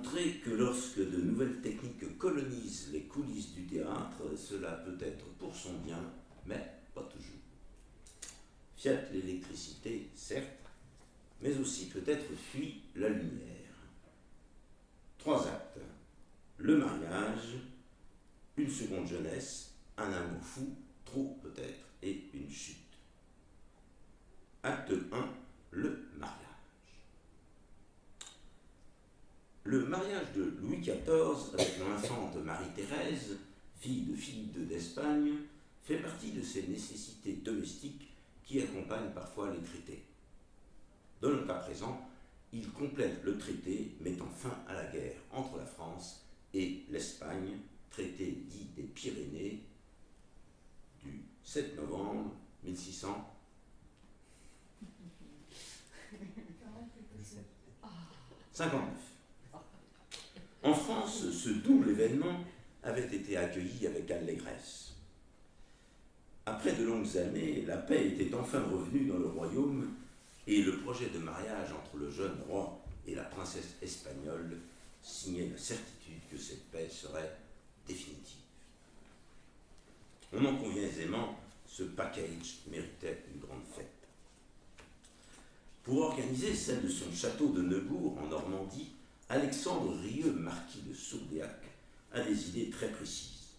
montrer que lorsque de nouvelles techniques colonisent les coulisses du théâtre, cela peut être pour son bien, mais pas toujours. Fiat l'électricité, certes, mais aussi peut-être fuit la lumière. 3 actes. Le mariage, une seconde jeunesse, un amour fou, trop peut-être, et une chute. Acte 1, le mariage. Le mariage de Louis XIV avec l'infante Marie-Thérèse, fille de Philippe II d'Espagne, fait partie de ces nécessités domestiques qui accompagnent parfois les traités. Dans le cas présent, il complète le traité mettant fin à la guerre entre la France et l'Espagne, traité dit des Pyrénées du 7 novembre 1659. En France, ce double événement avait été accueilli avec allégresse. Après de longues années, la paix était enfin revenue dans le royaume et le projet de mariage entre le jeune roi et la princesse espagnole signait la certitude que cette paix serait définitive. On en convient aisément, ce package méritait une grande fête. Pour organiser celle de son château de Neubourg en Normandie, Alexandre Rieux, marquis de Sourdiac, a des idées très précises.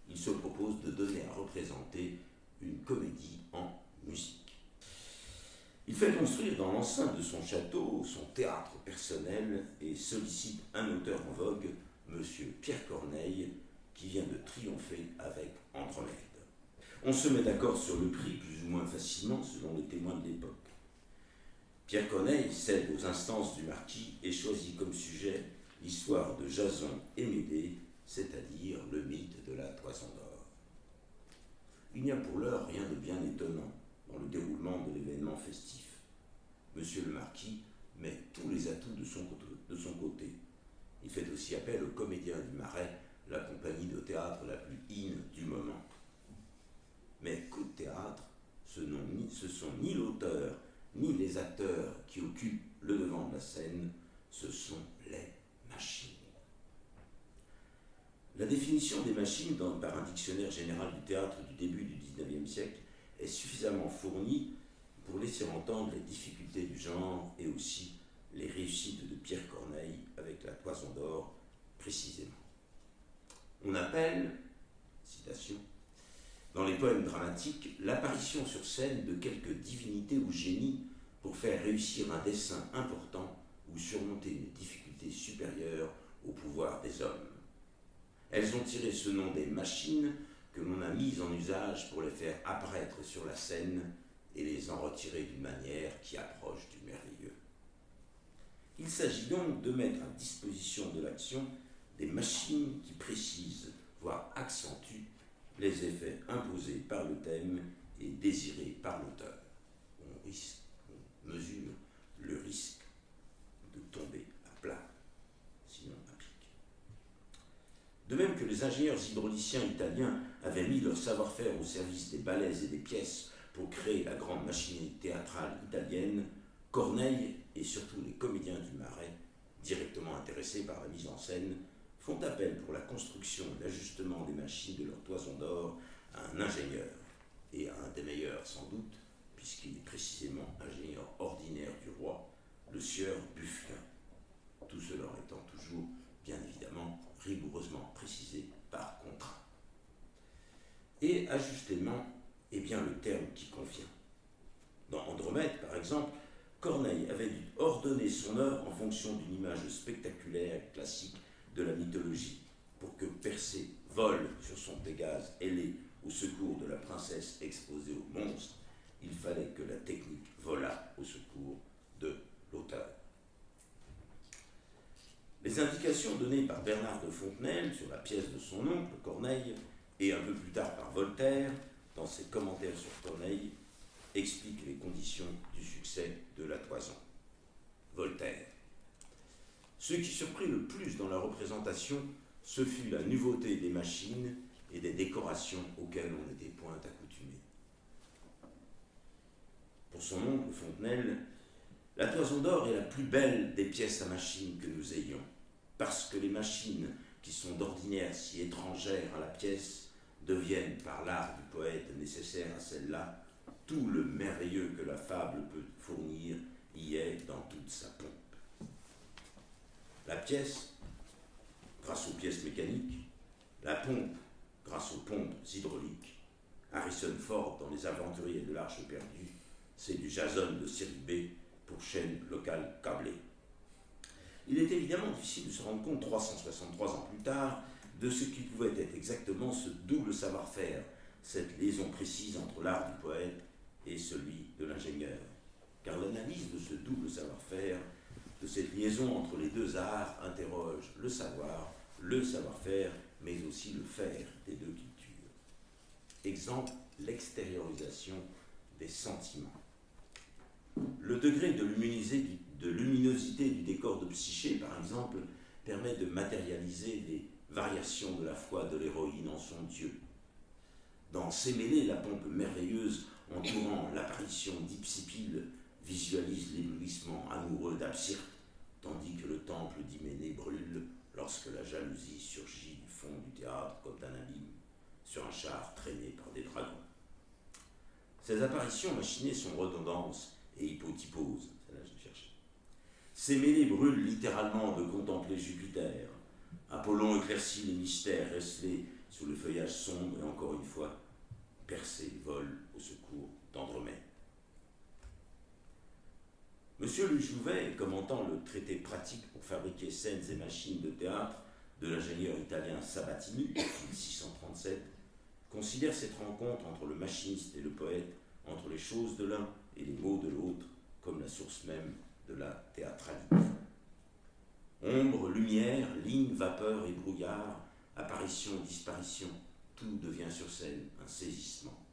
Il se propose de donner à représenter une comédie en musique. Il fait construire dans l'enceinte de son château son théâtre personnel et sollicite un auteur en vogue, M. Pierre Corneille, qui vient de triompher avec Andromède. On se met d'accord sur le prix plus ou moins facilement selon les témoins de l'époque. Pierre Corneille cède aux instances du marquis et choisit comme sujet l'histoire de Jason et Médée, c'est-à-dire le mythe de la Toison d'Or. Il n'y a pour l'heure rien de bien étonnant dans le déroulement de l'événement festif. Monsieur le marquis met tous les atouts de son côté. Il fait aussi appel aux comédiens du Marais, la compagnie de théâtre la plus in du moment. Mais coup de théâtre, ce sont ni l'auteur ni les acteurs qui occupent le devant de la scène, ce sont les machines. La définition des machines par un dictionnaire général du théâtre du début du XIXe siècle est suffisamment fournie pour laisser entendre les difficultés du genre et aussi les réussites de Pierre Corneille avec la Toison d'Or précisément. On appelle, citation, dans les poèmes dramatiques, l'apparition sur scène de quelques divinités ou génies pour faire réussir un dessein important ou surmonter une difficulté supérieure au pouvoir des hommes. Elles ont tiré ce nom des machines que l'on a mises en usage pour les faire apparaître sur la scène et les en retirer d'une manière qui approche du merveilleux. Il s'agit donc de mettre à disposition de l'action des machines qui précisent, voire accentuent, les effets imposés par le thème et désirés par l'auteur. On mesure le risque de tomber à plat, sinon à pic. De même que les ingénieurs hydrauliciens italiens avaient mis leur savoir-faire au service des ballets et des pièces pour créer la grande machinerie théâtrale italienne, Corneille et surtout les comédiens du Marais, directement intéressés par la mise en scène, font appel pour la construction et l'ajustement des machines de leur Toison d'Or à un ingénieur, et à un des meilleurs sans doute, puisqu'il est précisément ingénieur ordinaire du roi, le sieur Buffetin. Tout cela étant toujours, bien évidemment, rigoureusement précisé par contrat. Et ajustement est bien le terme qui convient. Dans Andromède, par exemple, Corneille avait dû ordonner son œuvre en fonction d'une image spectaculaire et classique de la mythologie, pour que Persée vole sur son Pégase ailé au secours de la princesse exposée au monstre, il fallait que la technique volât au secours de l'auteur. Les indications données par Bernard de Fontenelle sur la pièce de son oncle, Corneille, et un peu plus tard par Voltaire, dans ses commentaires sur Corneille, expliquent les conditions du succès de la Toison. Voltaire. Ce qui surprit le plus dans la représentation, ce fut la nouveauté des machines et des décorations auxquelles on n'était point accoutumé. Pour son oncle Fontenelle, la Toison d'Or est la plus belle des pièces à machine que nous ayons. parce que les machines qui sont d'ordinaire si étrangères à la pièce deviennent par l'art du poète nécessaires à celle-là, tout le merveilleux que la fable peut fournir y est dans toute sa pompe. La pièce, grâce aux pièces mécaniques, la pompe, grâce aux pompes hydrauliques. Harrison Ford, dans Les Aventuriers de l'Arche perdue, c'est du Jason de série B pour chaîne locale câblée. Il est évidemment difficile de se rendre compte, 363 ans plus tard, de ce qui pouvait être exactement ce double savoir-faire, cette liaison précise entre l'art du poète et celui de l'ingénieur. Car l'analyse de ce double savoir-faire, de cette liaison entre les deux arts, interroge le savoir-faire, mais aussi le faire des deux cultures. Exemple, l'extériorisation des sentiments. Le degré de luminosité du décor de Psyché, par exemple, permet de matérialiser les variations de la foi de l'héroïne en son Dieu. Dans Sémélé, la pompe merveilleuse entourant l'apparition d'Hypsipyle visualise l'éblouissement amoureux d'Absyrte, tandis que le temple d'Hyménée brûle lorsque la jalousie surgit du fond du théâtre comme d'un abîme, sur un char traîné par des dragons. Ces apparitions machinées sont redondances et hypotyposes. Celle-là, je l'ai cherché. Sémélé brûle littéralement de contempler Jupiter. Apollon éclaircit les mystères restés sous le feuillage sombre et encore une fois, Persée vole au secours d'Andromède. Monsieur Le Jouvet, commentant le traité pratique pour fabriquer scènes et machines de théâtre de l'ingénieur italien Sabatini, 1637, considère cette rencontre entre le machiniste et le poète, entre les choses de l'un et les mots de l'autre, comme la source même de la théâtralité. Ombre, lumière, ligne, vapeur et brouillard, apparition, disparition, tout devient sur scène un saisissement.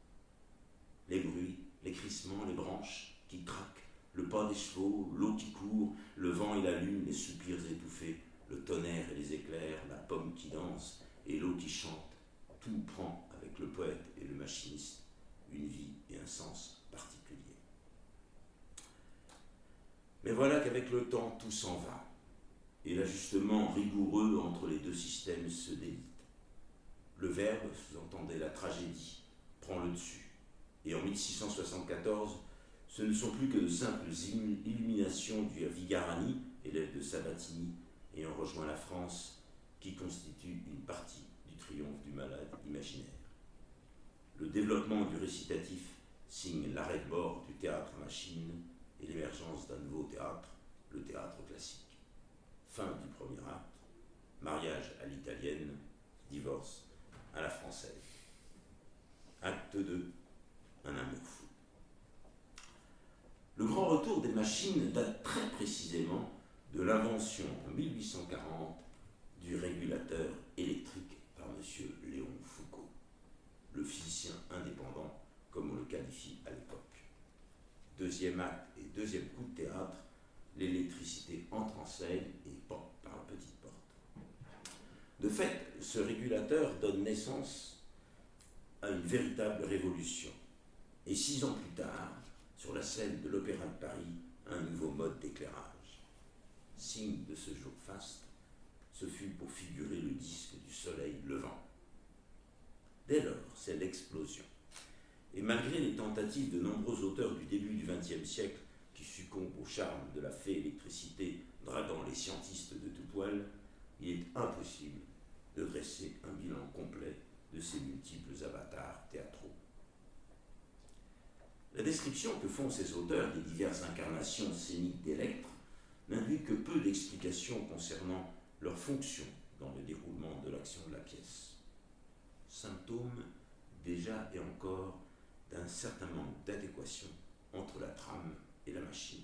Les bruits, les crissements, les branches qui craquent, le pas des chevaux, l'eau qui court, le vent et la lune, les soupirs étouffés, le tonnerre et les éclairs, la pomme qui danse et l'eau qui chante, tout prend avec le poète et le machiniste une vie et un sens particulier. Mais voilà qu'avec le temps, tout s'en va, et l'ajustement rigoureux entre les deux systèmes se délite. Le verbe, sous-entendait la tragédie, prend le dessus, et en 1674, ce ne sont plus que de simples illuminations du Vigarani, élève de Sabatini, ayant rejoint la France, qui constituent une partie du triomphe du malade imaginaire. Le développement du récitatif signe l'arrêt de bord du théâtre machine et l'émergence d'un nouveau théâtre, le théâtre classique. Fin du premier acte, mariage à l'italienne, divorce à la française. Acte 2, un amour fou. Le grand retour des machines date très précisément de l'invention en 1840 du régulateur électrique par M. Léon Foucault, le physicien indépendant, comme on le qualifie à l'époque. Deuxième acte et deuxième coup de théâtre, l'électricité entre en scène et pan par la petite porte. De fait, ce régulateur donne naissance à une véritable révolution. Et 6 ans plus tard, sur la scène de l'Opéra de Paris, un nouveau mode d'éclairage. Signe de ce jour faste, ce fut pour figurer le disque du soleil levant. Dès lors, c'est l'explosion. Et malgré les tentatives de nombreux auteurs du début du XXe siècle qui succombent au charme de la fée électricité draguant les scientistes de tout poil, il est impossible de dresser un bilan complet de ces multiples avatars théâtraux. La description que font ces auteurs des diverses incarnations scéniques d'Électre n'induit que peu d'explications concernant leur fonction dans le déroulement de l'action de la pièce. Symptôme déjà et encore d'un certain manque d'adéquation entre la trame et la machine.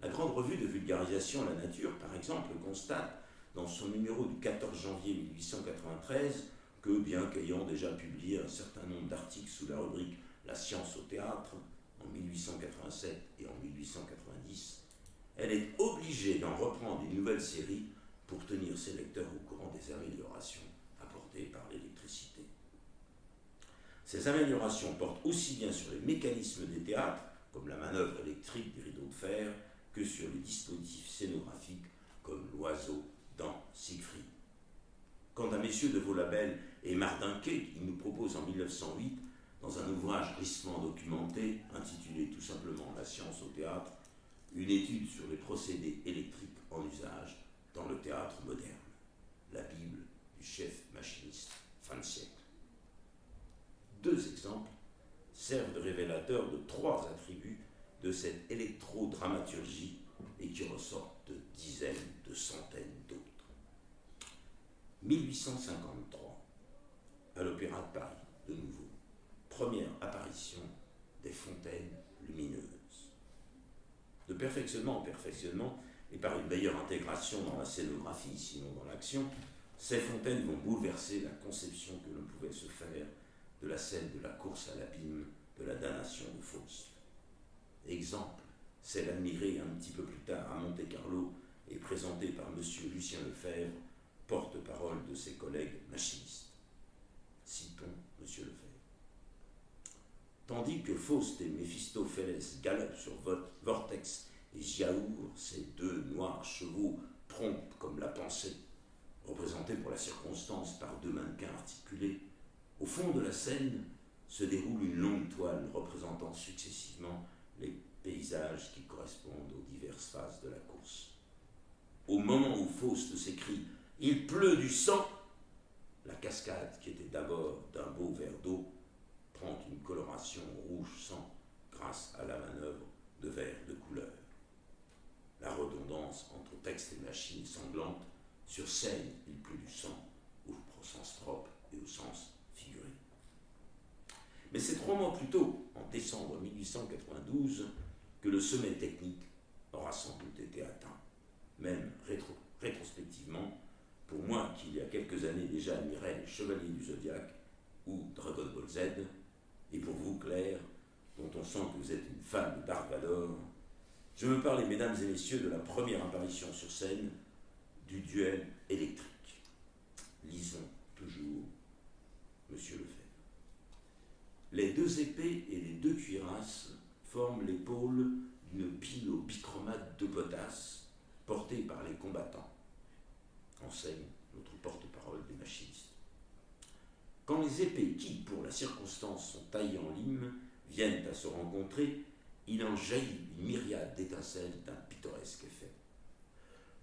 La grande revue de vulgarisation La Nature, par exemple, constate dans son numéro du 14 janvier 1893 que, bien qu'ayant déjà publié un certain nombre d'articles sous la rubrique « La science au théâtre » en 1887 et en 1890, elle est obligée d'en reprendre une nouvelle série pour tenir ses lecteurs au courant des améliorations apportées par l'électricité. Ces améliorations portent aussi bien sur les mécanismes des théâtres, comme la manœuvre électrique des rideaux de fer, que sur les dispositifs scénographiques, comme l'oiseau dans Siegfried. Quant à messieurs de Vaulabelle et Mardinquet, ils nous proposent en 1908, dans un ouvrage richement documenté, intitulé tout simplement La science au théâtre, une étude sur les procédés électriques en usage dans le théâtre moderne, la Bible du chef machiniste, fin de siècle. Deux exemples servent de révélateurs de trois attributs de cette électrodramaturgie et qui ressortent de dizaines, de centaines d'autres. 1853, à l'Opéra de Paris, de nouveau, première apparition des fontaines lumineuses. De perfectionnement en perfectionnement, et par une meilleure intégration dans la scénographie, sinon dans l'action, ces fontaines vont bouleverser la conception que l'on pouvait se faire de la scène de la course à l'abîme de la damnation de Faust. Exemple, celle admirée un petit peu plus tard à Monte-Carlo et présentée par M. Lucien Lefebvre, porte-parole de ses collègues machinistes. Citons M. Lefebvre. Tandis que Faust et Méphistophélès galopent sur Vortex et Giaour, ces deux noirs chevaux prompts comme la pensée, représentés pour la circonstance par deux mannequins articulés, au fond de la scène se déroule une longue toile représentant successivement les paysages qui correspondent aux diverses phases de la course. Au moment où Faust s'écrie « Il pleut du sang !», la cascade, qui était d'abord d'un beau verre d'eau, prend une coloration rouge sang grâce à la manœuvre de verre de couleur. La redondance entre texte et machine est sanglante. Sur scène, il pleut du sang, au sens propre et au sens figuré. Mais c'est 3 mois plus tôt, en décembre 1892, que le sommet technique aura sans doute été atteint. Même rétrospectivement, pour moi qui il y a quelques années déjà admirais les Chevaliers du Zodiaque ou Dragon Ball Z, et pour vous Claire, dont on sent que vous êtes une fan de Dark Vador, je veux parler, mesdames et messieurs, de la première apparition sur scène du duel électrique. Lisons toujours M. Lefebvre. Les deux épées et les deux cuirasses forment l'épaule d'une pile au bichromate de potasse portée par les combattants, enseigne notre porte-parole des machinistes. Quand les épées qui, pour la circonstance, sont taillées en lime, viennent à se rencontrer, il en jaillit une myriade d'étincelles d'un pittoresque effet.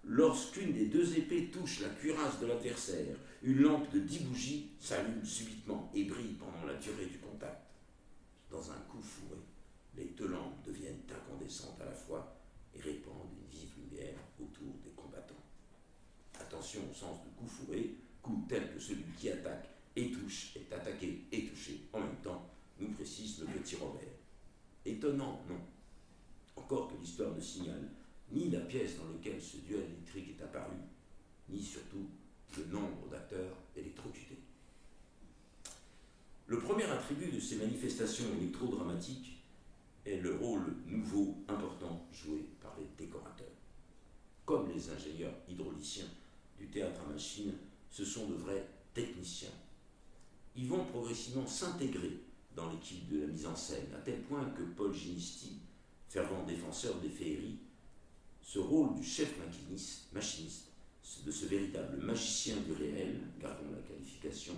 Lorsqu'une des deux épées touche la cuirasse de l'adversaire, une lampe de 10 bougies s'allume subitement et brille pendant la durée du contact. Dans un coup fourré, les deux lampes deviennent incandescentes à la fois et répandent une vive lumière autour des combattants. Attention au sens de coup fourré, coup tel que celui qui attaque et touche est attaqué et touché en même temps, nous précise le petit Robert. Étonnant, non. Encore que l'histoire ne signale ni la pièce dans laquelle ce duel électrique est apparu, ni surtout le nombre d'acteurs électrocutés. Le premier attribut de ces manifestations électrodramatiques est le rôle nouveau, important, joué par les décorateurs. Comme les ingénieurs hydrauliciens du théâtre à machine, ce sont de vrais techniciens. Ils vont progressivement s'intégrer dans l'équipe de la mise en scène, à tel point que Paul Ginisti, fervent défenseur des féeries, ce rôle du chef machiniste, de ce véritable magicien du réel, gardons la qualification,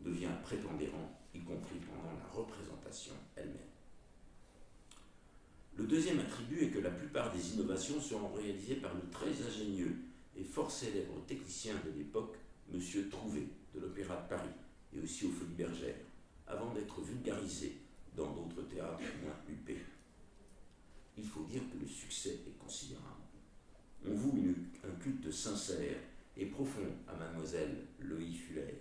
devient prépondérant, y compris pendant la représentation elle-même. Le deuxième attribut est que la plupart des innovations seront réalisées par le très ingénieux et fort célèbre technicien de l'époque, M. Trouvé, de l'Opéra de Paris, et aussi aux Folies Bergères, avant d'être vulgarisées dans d'autres théâtres moins huppés. Il faut dire que le succès est considérable. On voue un culte sincère et profond à mademoiselle Loïe Fuller,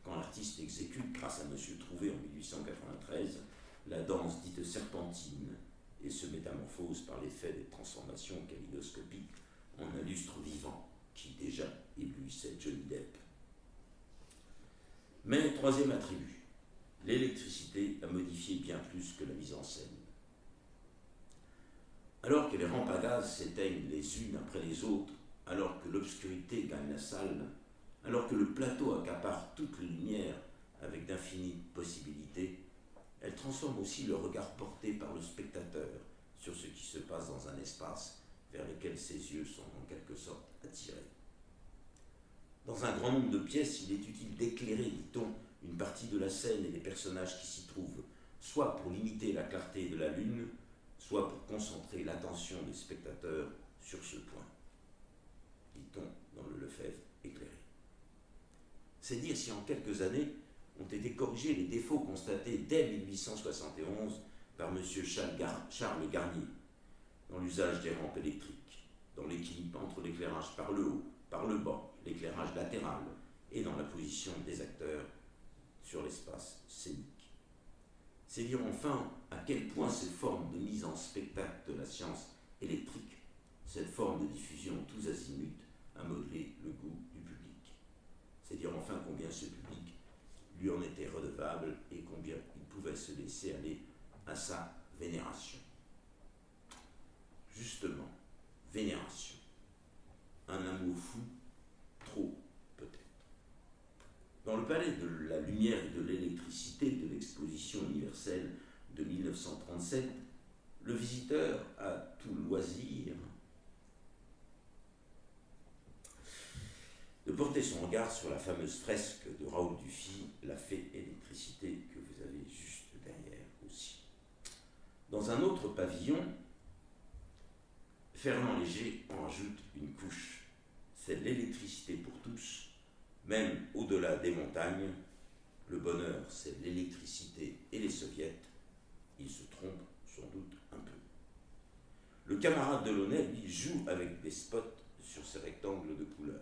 quand l'artiste exécute, grâce à M. Trouvé en 1893, la danse dite serpentine et se métamorphose par l'effet des transformations kaléidoscopiques en un lustre vivant qui déjà éblouissait Johnny Depp. Mais troisième attribut, l'électricité a modifié bien plus que la mise en scène. Alors que les rampes à gaz s'éteignent les unes après les autres, alors que l'obscurité gagne la salle, alors que le plateau accapare toutes les lumières avec d'infinies possibilités, elle transforme aussi le regard porté par le spectateur sur ce qui se passe dans un espace vers lesquels ses yeux sont en quelque sorte attirés. Dans un grand nombre de pièces, il est utile d'éclairer, dit-on, une partie de la scène et les personnages qui s'y trouvent, soit pour limiter la clarté de la lune, soit pour concentrer l'attention des spectateurs sur ce point, dit-on dans le Lefebvre éclairé. C'est dire si en quelques années ont été corrigés les défauts constatés dès 1871 par M. Charles Garnier dans l'usage des rampes électriques, dans l'équilibre entre l'éclairage par le haut, par le bas, l'éclairage latéral et dans la position des acteurs sur l'espace scénique. C'est dire enfin à quel point cette forme de mise en spectacle de la science électrique, cette forme de diffusion tous azimuts, a modelé le goût du public. C'est dire enfin combien ce public lui en était redevable et combien il pouvait se laisser aller à sa vénération. Justement, vénération. Un amour fou, trop peut-être. Dans le palais de la lumière et de l'électricité de l'exposition universelle de 1937, le visiteur a tout loisir de porter son regard sur la fameuse fresque de Raoul Dufy, La Fée électricité, que vous avez juste derrière aussi. Dans un autre pavillon, Fernand Léger en ajoute une couche. C'est l'électricité pour tous, même au-delà des montagnes. Le bonheur, c'est l'électricité et les soviets. Il se trompe sans doute un peu. Le camarade Delaunay, lui, joue avec des spots sur ces rectangles de couleurs.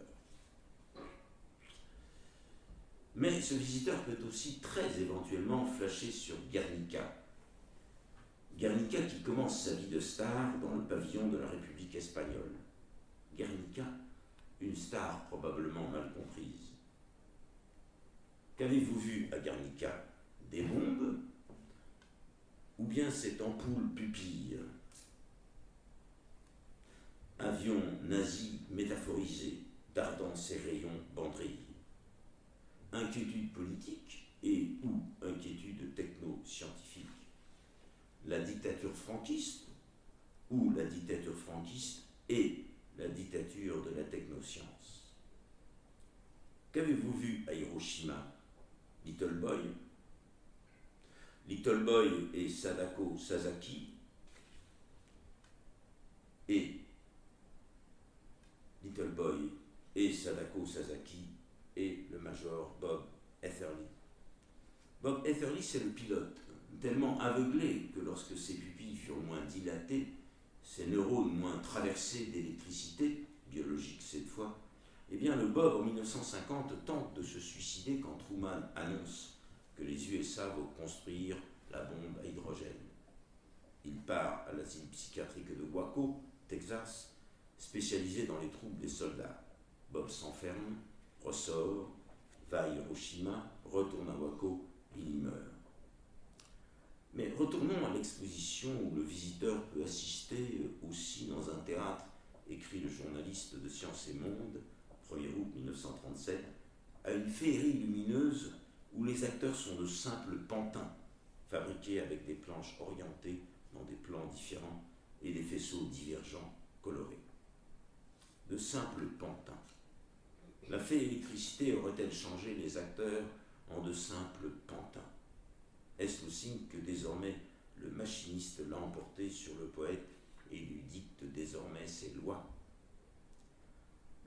Mais ce visiteur peut aussi très éventuellement flasher sur Guernica. Guernica qui commence sa vie de star dans le pavillon de la République espagnole. Guernica, une star probablement mal comprise. Qu'avez-vous vu à Guernica? Des bombes? Ou bien cette ampoule pupille? Avion nazi métaphorisé, dardant ses rayons banderilles. Inquiétude politique et ou inquiétude techno-scientifique. La dictature franquiste ou la dictature franquiste et la dictature de la technoscience. Qu'avez-vous vu à Hiroshima? Little Boy? Little Boy et Sadako Sasaki et Little Boy et Sadako Sasaki et le major Bob Etherly. Bob Etherly, c'est le pilote, tellement aveuglé que lorsque ses pupilles furent moins dilatées, ses neurones moins traversés d'électricité, biologique cette fois, eh bien le Bob en 1950 tente de se suicider quand Truman annonce que les USA vont construire la bombe à hydrogène. Il part à l'asile psychiatrique de Waco, Texas, spécialisé dans les troubles des soldats. Bob s'enferme, ressort, va à Hiroshima, retourne à Waco, il y meurt. Mais retournons à l'exposition où le visiteur peut assister aussi dans un théâtre, écrit le journaliste de Sciences et Monde, 1er août 1937, à une féerie lumineuse où les acteurs sont de simples pantins, fabriqués avec des planches orientées dans des plans différents et des faisceaux divergents colorés. De simples pantins. La fée électricité aurait-elle changé les acteurs en de simples pantins? Est-ce le signe que désormais le machiniste l'a emporté sur le poète et lui dicte désormais ses lois?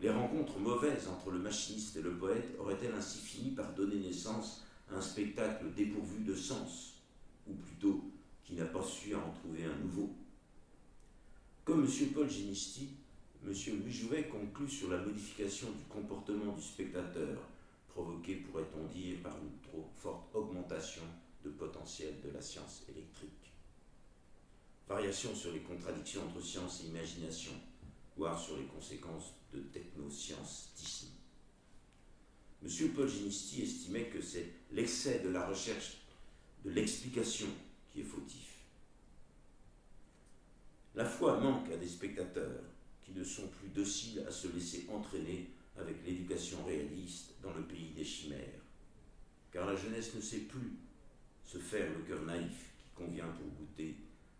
Les rencontres mauvaises entre le machiniste et le poète auraient-elles ainsi fini par donner naissance à un spectacle dépourvu de sens, ou plutôt qui n'a pas su en trouver un nouveau? Comme M. Paul Ginesty, M. Louis Jouvet conclut sur la modification du comportement du spectateur, provoquée, pourrait-on dire, par une trop forte augmentation de potentiel de la science électrique. Variation sur les contradictions entre science et imagination, voire sur les conséquences de technoscientisme. M. Paul Ginesty estimait que c'est l'excès de la recherche de l'explication qui est fautif. La foi manque à des spectateurs qui ne sont plus dociles à se laisser entraîner avec l'éducation réaliste dans le pays des chimères. Car la jeunesse ne sait plus se faire le cœur naïf qui convient pour goûter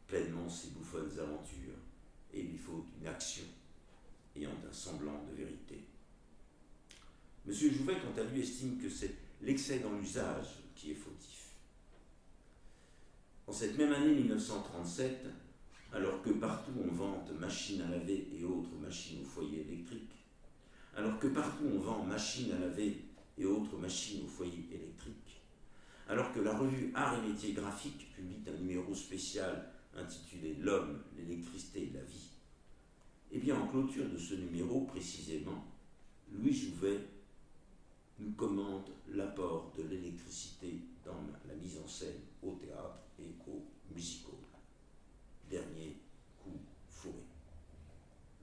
pleinement ces bouffonnes aventures. et il lui faut une action ayant un semblant de vérité. M. Jouvet, quant à lui, estime que c'est l'excès dans l'usage qui est fautif. En cette même année 1937, alors que partout on vante machines à laver et autres machines au foyer électrique, alors que partout on vend machines à laver et autres machines au foyer électrique, alors que la revue Arts et métiers graphiques publie un numéro spécial intitulé L'homme, l'électricité et la vie, eh bien en clôture de ce numéro précisément, Louis Jouvet nous commande l'apport de l'électricité dans la mise en scène au théâtre et au music-hall. Dernier coup fourré.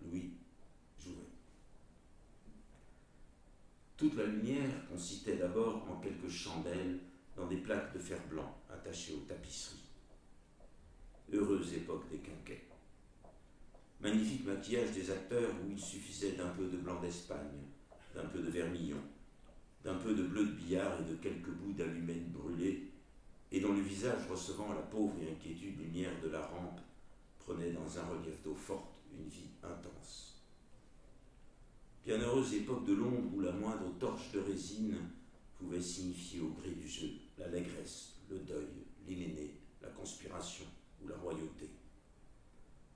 Louis Jouvet. Toute la lumière consistait d'abord en quelques chandelles dans des plaques de fer blanc attachées aux tapisseries. Heureuse époque des quinquets. Magnifique maquillage des acteurs où il suffisait d'un peu de blanc d'Espagne, d'un peu de vermillon, d'un peu de bleu de billard et de quelques bouts d'allumettes brûlées, et dont le visage recevant la pauvre et inquiétude lumière de la rampe prenait dans un relief d'eau forte une vie intense. Bienheureuse époque de l'ombre où la moindre torche de résine pouvait signifier au gré du jeu l'allégresse, le deuil, l'inéné, la conspiration ou la royauté,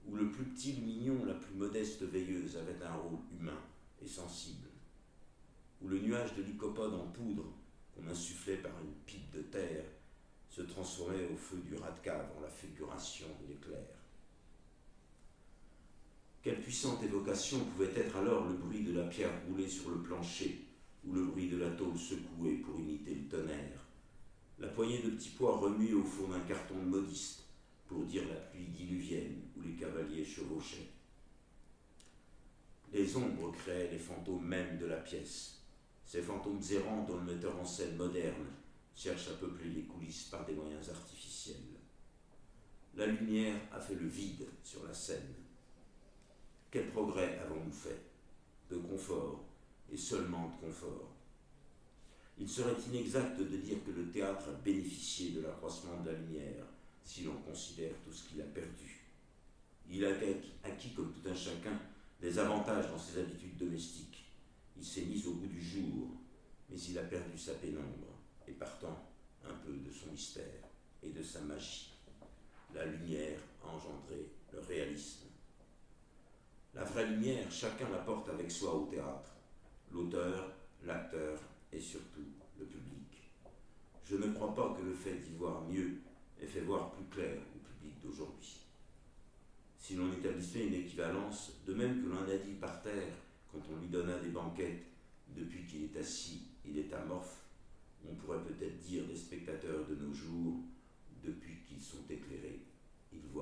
où le plus petit lumignon, la plus modeste veilleuse avait un rôle humain et sensible, où le nuage de lycopode en poudre qu'on insufflait par une pipe de terre se transformait au feu du rat de cave en la figuration de l'éclair. Quelle puissante évocation pouvait être alors le bruit de la pierre roulée sur le plancher ou le bruit de la tôle secouée pour imiter le tonnerre, la poignée de petits pois remués au fond d'un carton de modiste pour dire la pluie diluvienne où les cavaliers chevauchaient. Les ombres créaient les fantômes mêmes de la pièce, ces fantômes errants dont le metteur en scène moderne cherche à peupler les coulisses par des moyens artificiels. La lumière a fait le vide sur la scène. Quel progrès avons-nous fait? De confort, et seulement de confort. Il serait inexact de dire que le théâtre a bénéficié de l'accroissement de la lumière, si l'on considère tout ce qu'il a perdu. Il a acquis, comme tout un chacun, des avantages dans ses habitudes domestiques. Il s'est mis au goût du jour, mais il a perdu sa pénombre, et partant un peu de son mystère et de sa magie. La lumière a engendré le réalisme. La vraie lumière, chacun la porte avec soi au théâtre, l'auteur, l'acteur et surtout le public. Je ne crois pas que le fait d'y voir mieux ait fait voir plus clair au public d'aujourd'hui. Si l'on établissait une équivalence, de même que l'on a dit par terre quand on lui donna des banquettes, depuis qu'il est assis, il est amorphe, on pourrait peut-être dire des spectateurs de nos jours, depuis qu'ils sont éclairés, ils voient